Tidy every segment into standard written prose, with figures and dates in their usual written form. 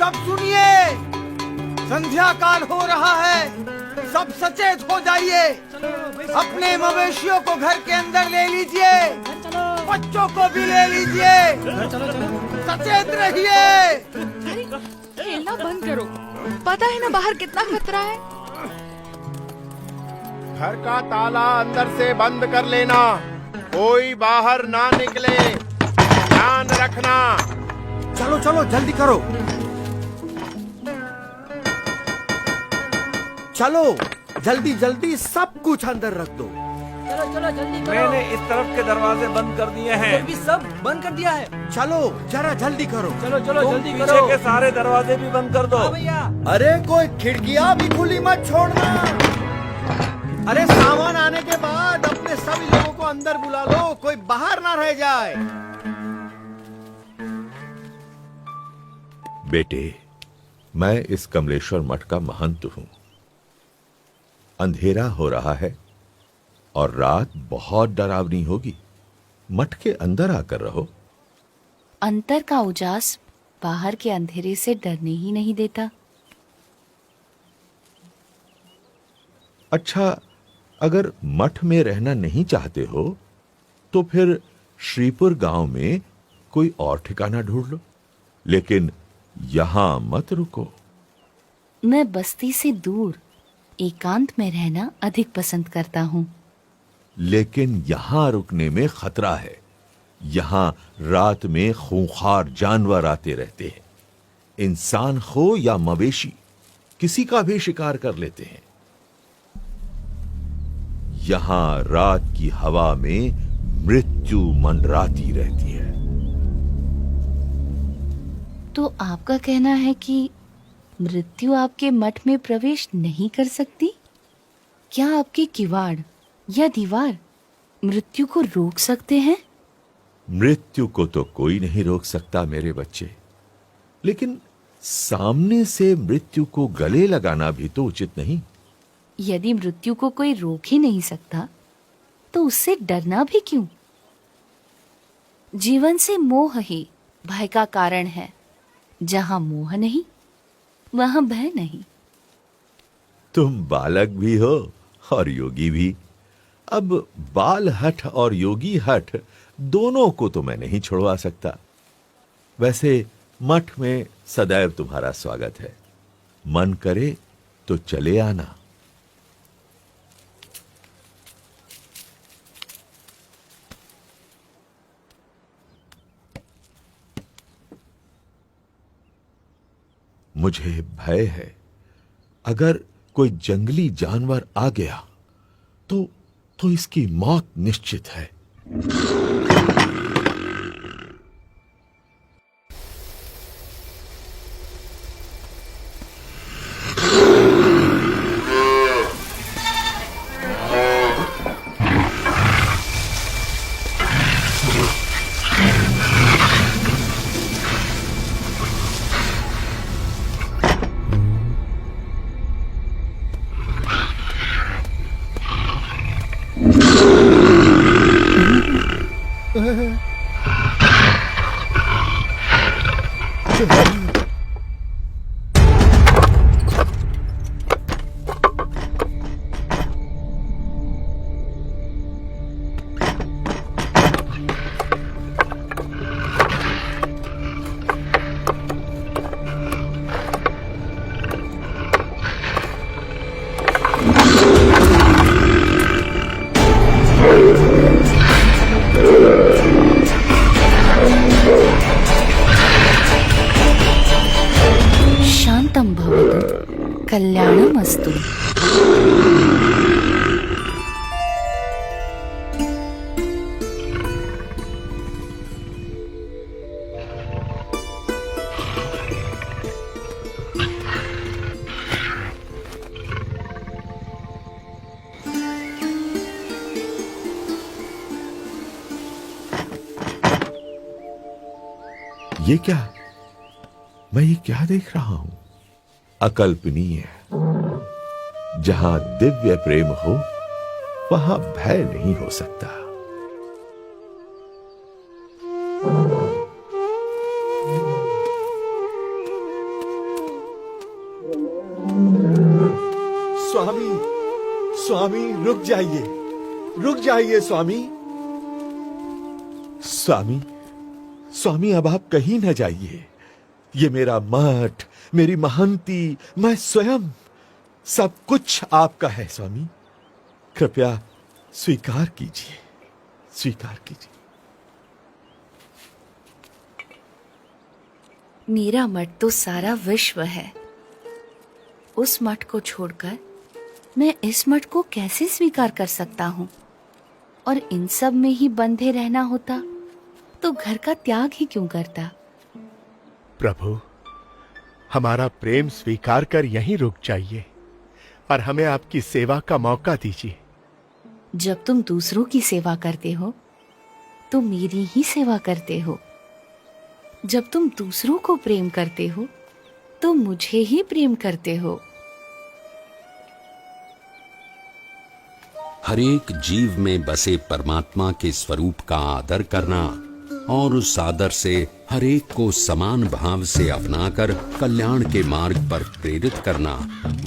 सब सुनिए, संध्या काल हो रहा है, सब सचेत हो जाइए। अपने मवेशियों को घर के अंदर ले लीजिए, बच्चों को भी ले लीजिए, सचेत रहिए। खेलना बंद करो, पता है ना बाहर कितना खतरा है। घर का ताला अंदर से बंद कर लेना, कोई बाहर ना निकले, ध्यान रखना। चलो चलो जल्दी करो, चलो जल्दी जल्दी सब कुछ अंदर रख दो। चलो चलो जल्दी करो। मैंने इस तरफ के दरवाजे बंद कर दिए हैं। भी सब बंद कर दिया है। चलो जरा जल्दी करो। चलो चलो तुम जल्दी पीछे करो। के सारे दरवाजे भी बंद कर दो। हाँ भैया। अरे कोई खिड़कियां भी खुली मत छोड़ना। अरे सामान आने के बाद अपने सभी लोगों को अंदर बुला लो, कोई बाहर ना रह जाए। बेटे, मैं इस कमलेश्वर मठ का महंत हूं। अंधेरा हो रहा है और रात बहुत डरावनी होगी। मठ के अंदर आकर रहो। अंतर का उजास बाहर के अंधेरे से डरने ही नहीं देता। अच्छा, अगर मठ में रहना नहीं चाहते हो तो फिर श्रीपुर गांव में कोई और ठिकाना ढूंढ लो, लेकिन यहां मत रुको। मैं बस्ती से दूर एकांत में रहना अधिक पसंद करता हूँ। लेकिन यहां रुकने में खतरा है। यहां रात में खूंखार जानवर आते रहते हैं। इंसान हो या मवेशी, किसी का भी शिकार कर लेते हैं। यहां रात की हवा में मृत्यु मंडराती रहती है। तो आपका कहना है कि मृत्यु आपके मठ में प्रवेश नहीं कर सकती? क्या आपके किवाड़ या दीवार मृत्यु को रोक सकते हैं? मृत्यु को तो कोई नहीं रोक सकता मेरे बच्चे, लेकिन सामने से मृत्यु को गले लगाना भी तो उचित नहीं। यदि मृत्यु को कोई रोक ही नहीं सकता तो उससे डरना भी क्यों? जीवन से मोह ही भय का कारण है। जहां मोह नहीं वहां भय नहीं। तुम बालक भी हो और योगी भी। अब बाल हठ और योगी हठ दोनों को तो मैं नहीं छुड़वा सकता। वैसे मठ में सदैव तुम्हारा स्वागत है। मन करे तो चले आना। मुझे भय है, अगर कोई जंगली जानवर आ गया तो इसकी मौत निश्चित है। शांतं भवतु, कल्याणमस्तु। ये क्या? मैं ये क्या देख रहा हूं? अकल्पनीय। जहां दिव्य प्रेम हो वहां भय नहीं हो सकता। स्वामी, स्वामी रुक जाइए, रुक जाइए स्वामी। स्वामी, स्वामी अब आप कहीं न जाइए। ये मेरा मठ, मेरी महंती, मैं स्वयं, सब कुछ आपका है स्वामी। कृपया स्वीकार कीजिए, स्वीकार कीजिए। मेरा मठ तो सारा विश्व है। उस मठ को छोड़कर मैं इस मठ को कैसे स्वीकार कर सकता हूँ? और इन सब में ही बंधे रहना होता तो घर का त्याग ही क्यों करता? प्रभु, हमारा प्रेम स्वीकार कर यहीं रुक जाइए और हमें आपकी सेवा का मौका दीजिए। जब तुम दूसरों की सेवा करते हो तो मेरी ही सेवा करते हो। जब तुम दूसरों को प्रेम करते हो तो मुझे ही प्रेम करते हो। हरेक जीव में बसे परमात्मा के स्वरूप का आदर करना और उस आदर से हरेक को समान भाव से अपनाकर कल्याण के मार्ग पर प्रेरित करना,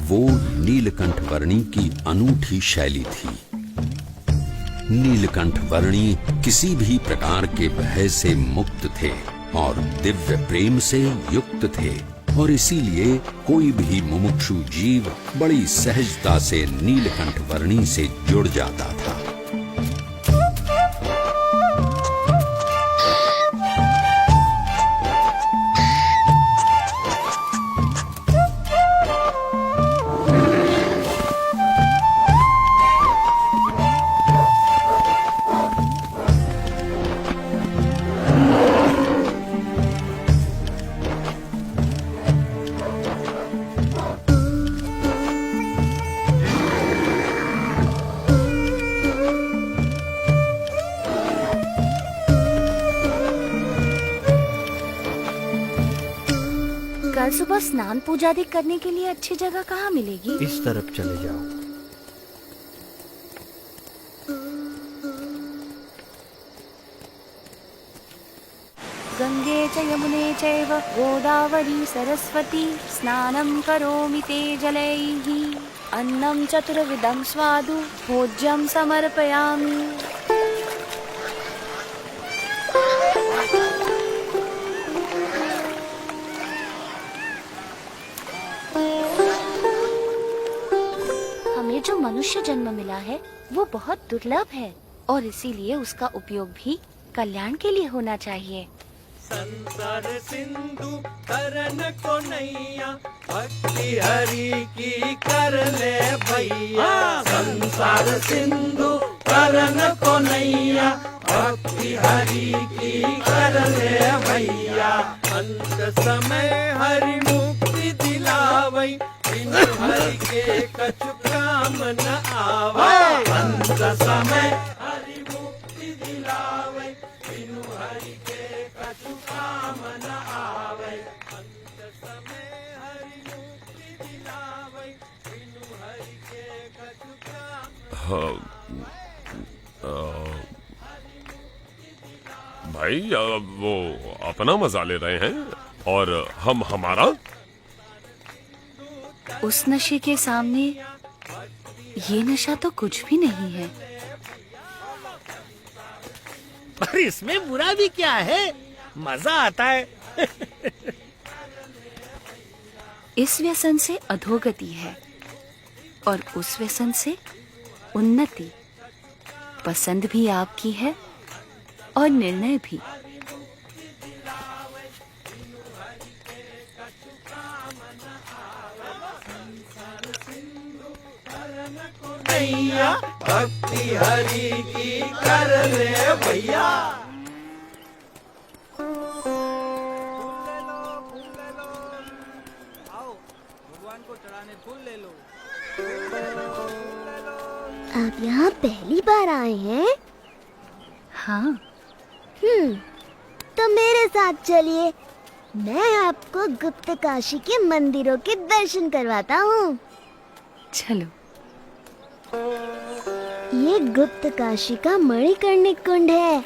वो नीलकंठ वर्णी की अनूठी शैली थी। नीलकंठ वर्णी किसी भी प्रकार के भय से मुक्त थे और दिव्य प्रेम से युक्त थे, और इसीलिए कोई भी मुमुक्षु जीव बड़ी सहजता से नीलकंठ वर्णी से जुड़ जाता था। कल सुबह स्नान पूजा आदि करने के लिए अच्छी जगह कहाँ मिलेगी? इस तरफ चले जाओ। गंगे च यमुने चैव गोदावरी सरस्वती स्नानं करोमि ते जलैः अन्नं चतुर्विधं स्वादु भोज्यं समर्पयामि। हमें जो मनुष्य जन्म मिला है वो बहुत दुर्लभ है और इसीलिए उसका उपयोग भी कल्याण के लिए होना चाहिए। संसार सिंधु करन को नैया, भक्ति हरि की कर ले भैया। संसार सिंधु करन को नैया, भक्ति हरि की कर ले भैया। अंत समय हरि मुक्ति दिलावई, बिनु हरि के कछु काम न आवै। अंत समय हरि मुक्ति दिलावई, बिनु हरि के कछु काम न आवै। अंत समय हरि मुक्ति दिलावई, बिनु हरि के कछु काम। भाई वो अपना मजा ले रहे हैं और हम हमारा। उस नशे के सामने ये नशा तो कुछ भी नहीं है। पर इसमें बुरा भी क्या है, मजा आता है। इस व्यसन से अधोगति है और उस व्यसन से उन्नति। पसंद भी आपकी है और निर्णय भी। भक्ति हरि की कर ले भैया। आओ भगवान को चढ़ाने फूल ले लो। आप यहाँ पहली बार आए हैं? हाँ। तो मेरे साथ चलिए, मैं आपको गुप्त काशी के मंदिरों के दर्शन करवाता हूँ। चलो। ये गुप्त काशी का मणिकर्णिक कुंड है।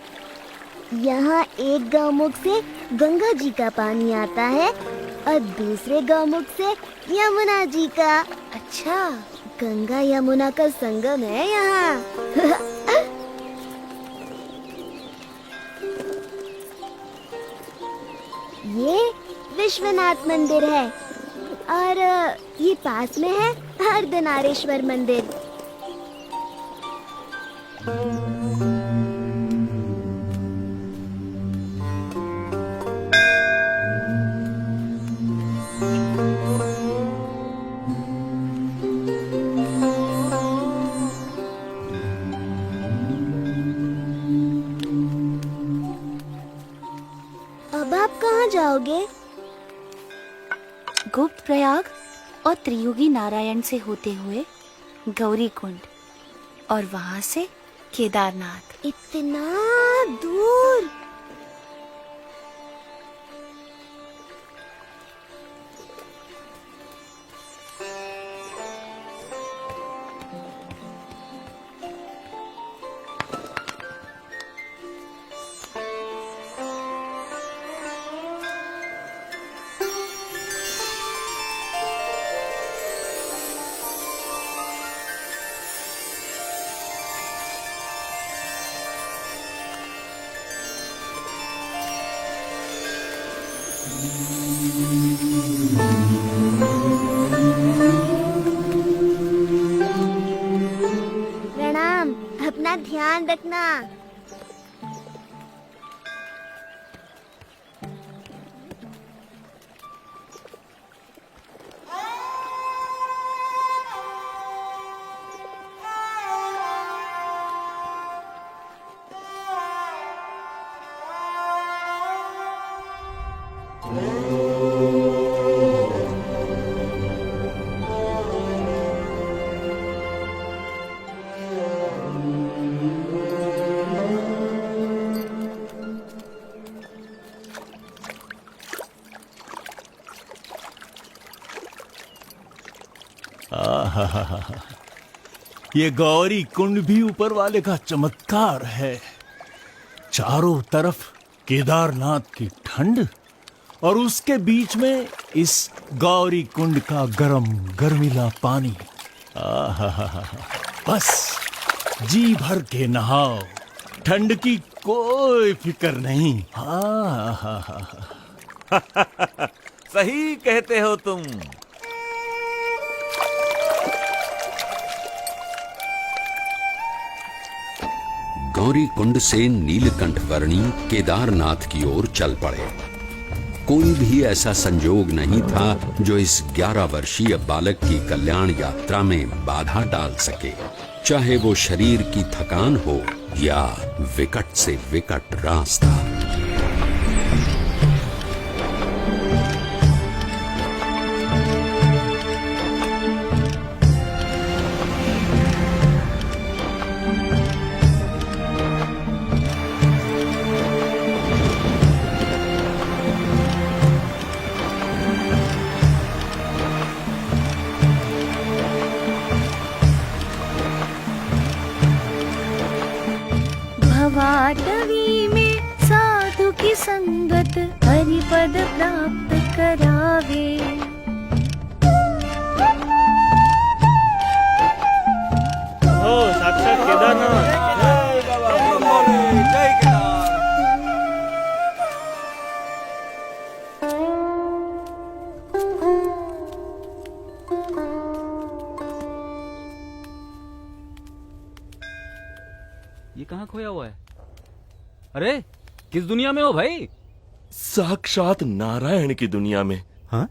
यहाँ एक गौमुख से गंगा जी का पानी आता है और दूसरे गौमुख से यमुना जी का। अच्छा, गंगा यमुना का संगम है यहाँ। ये विश्वनाथ मंदिर है और ये पास में है अर्धनारीश्वर मंदिर। अब आप कहाँ जाओगे? गुप्त प्रयाग और त्रियुगी नारायण से होते हुए गौरी कुंड और वहां से केदारनाथ। इतना दूर? प्रणाम, अपना ध्यान रखना। ये गौरी कुंड भी ऊपर वाले का चमत्कार है। चारों तरफ केदारनाथ की ठंड और उसके बीच में इस गौरी कुंड का गर्मीला पानी। बस जी भर के नहाओ, ठंड की कोई फिक्र नहीं। सही कहते हो तुम। गौरी कुंड से नीलकंठ वर्णी केदारनाथ की ओर चल पड़े। कोई भी ऐसा संजोग नहीं था जो इस 11 वर्षीय बालक की कल्याण यात्रा में बाधा डाल सके, चाहे वो शरीर की थकान हो या विकट से विकट रास्ता। भवाटवी में साधु की संगत हरिपद प्राप्त करावे। हो साक्षात केदारनाथ। जय केदार। ये कहाँ खोया हुआ है? अरे किस दुनिया में हो भाई? साक्षात नारायण की दुनिया में। हाँ?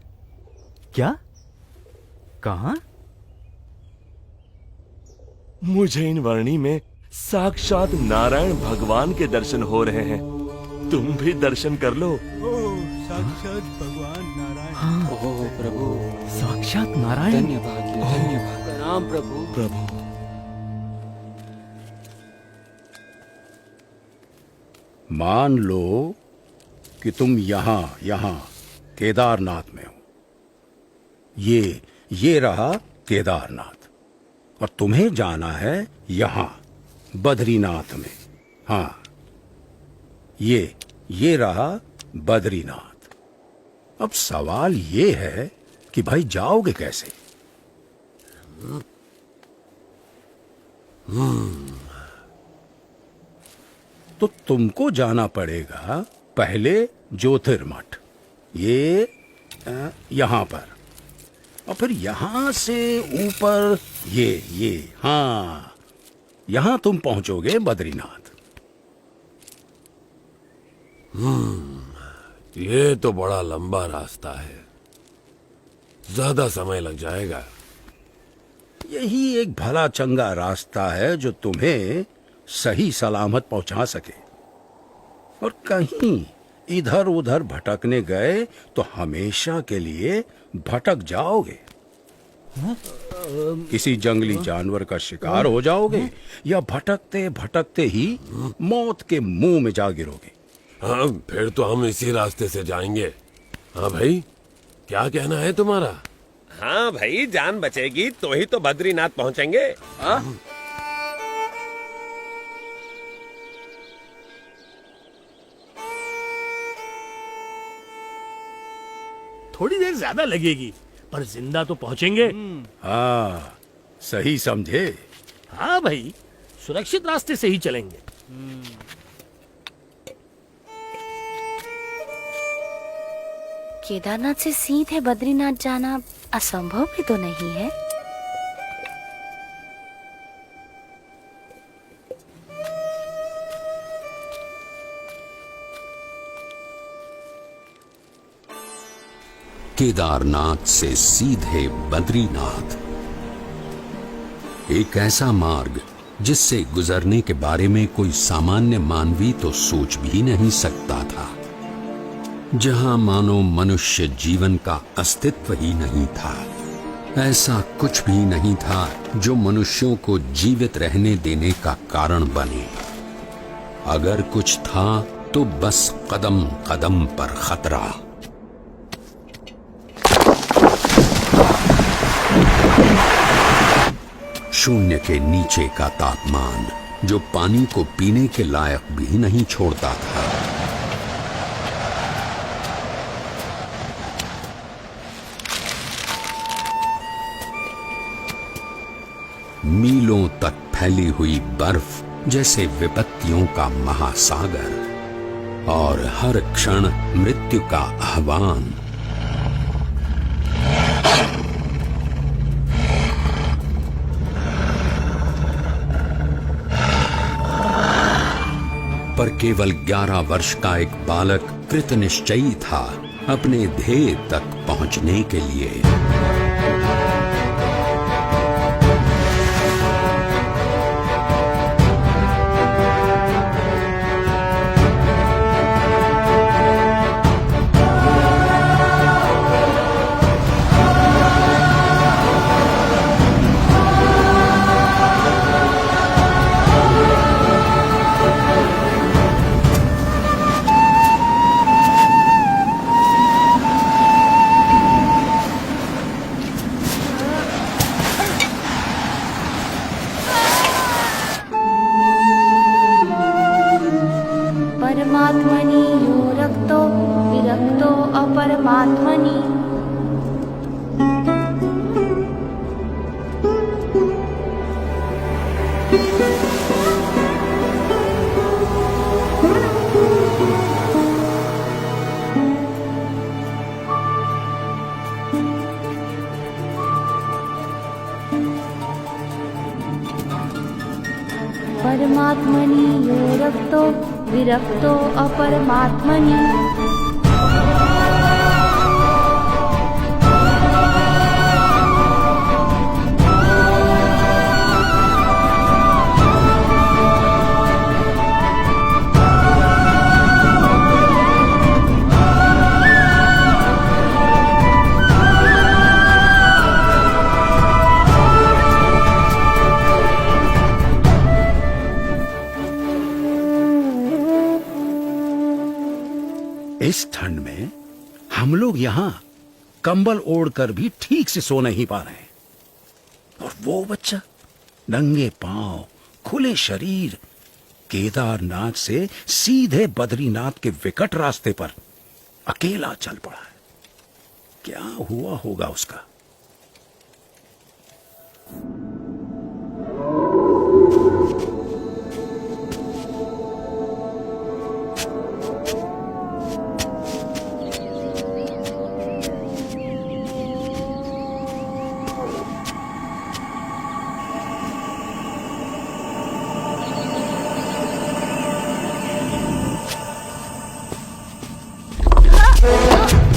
क्या? कहाँ? मुझे इन वर्णी में साक्षात नारायण भगवान के दर्शन हो रहे हैं। तुम भी दर्शन कर लो। साक्षात भगवान नारायण। हाँ। ओह प्रभु, साक्षात नारायण। धन्यवाद धन्यवाद। प्रणाम प्रभु। प्रभु मान लो कि तुम यहां केदारनाथ में हो। ये रहा केदारनाथ और तुम्हें जाना है यहां बद्रीनाथ में। हाँ, ये रहा बद्रीनाथ। अब सवाल ये है कि भाई जाओगे कैसे? तो तुमको जाना पड़ेगा पहले ज्योतिर्मठ, ये यहाँ पर, और फिर यहां से ऊपर ये हाँ, यहां तुम पहुंचोगे बद्रीनाथ। ये तो बड़ा लंबा रास्ता है, ज्यादा समय लग जाएगा। यही एक भला चंगा रास्ता है जो तुम्हें सही सलामत पहुंचा सके, और कहीं इधर उधर भटकने गए तो हमेशा के लिए भटक जाओगे। किसी जंगली जानवर का शिकार हो जाओगे, या भटकते भटकते ही मौत के मुंह में जा गिरोगे। हाँ, फिर तो हम इसी रास्ते से जाएंगे। हाँ भाई, क्या कहना है तुम्हारा? हाँ भाई, जान बचेगी तो ही तो बद्रीनाथ पहुंचेंगे। हाँ? थोड़ी देर ज्यादा लगेगी, पर जिंदा तो पहुंचेंगे। हाँ, सही समझे। हाँ भाई, सुरक्षित रास्ते से ही चलेंगे। केदारनाथ से सीधे बद्रीनाथ जाना असंभव भी तो नहीं है। केदारनाथ से सीधे बद्रीनाथ, एक ऐसा मार्ग जिससे गुजरने के बारे में कोई सामान्य मानवी तो सोच भी नहीं सकता था, जहां मानो मनुष्य जीवन का अस्तित्व ही नहीं था। ऐसा कुछ भी नहीं था जो मनुष्यों को जीवित रहने देने का कारण बने। अगर कुछ था तो बस कदम कदम पर खतरा। शून्य के नीचे का तापमान जो पानी को पीने के लायक भी नहीं छोड़ता था। मीलों तक फैली हुई बर्फ जैसे विपत्तियों का महासागर, और हर क्षण मृत्यु का आह्वान। पर केवल 11 वर्ष का एक बालक कृत निश्चयी था अपने ध्येय तक पहुंचने के लिए। परमात्मनि यो रक्तो विरक्तो अपरमात्मनि। परमात्मनि यो रक्तो विरक्तो अपरमात्मनि। इस ठंड में हम लोग यहां कंबल ओढ़कर भी ठीक से सो नहीं पा रहे, और वो बच्चा नंगे पांव खुले शरीर केदारनाथ से सीधे बद्रीनाथ के विकट रास्ते पर अकेला चल पड़ा है। क्या हुआ होगा उसका? आ,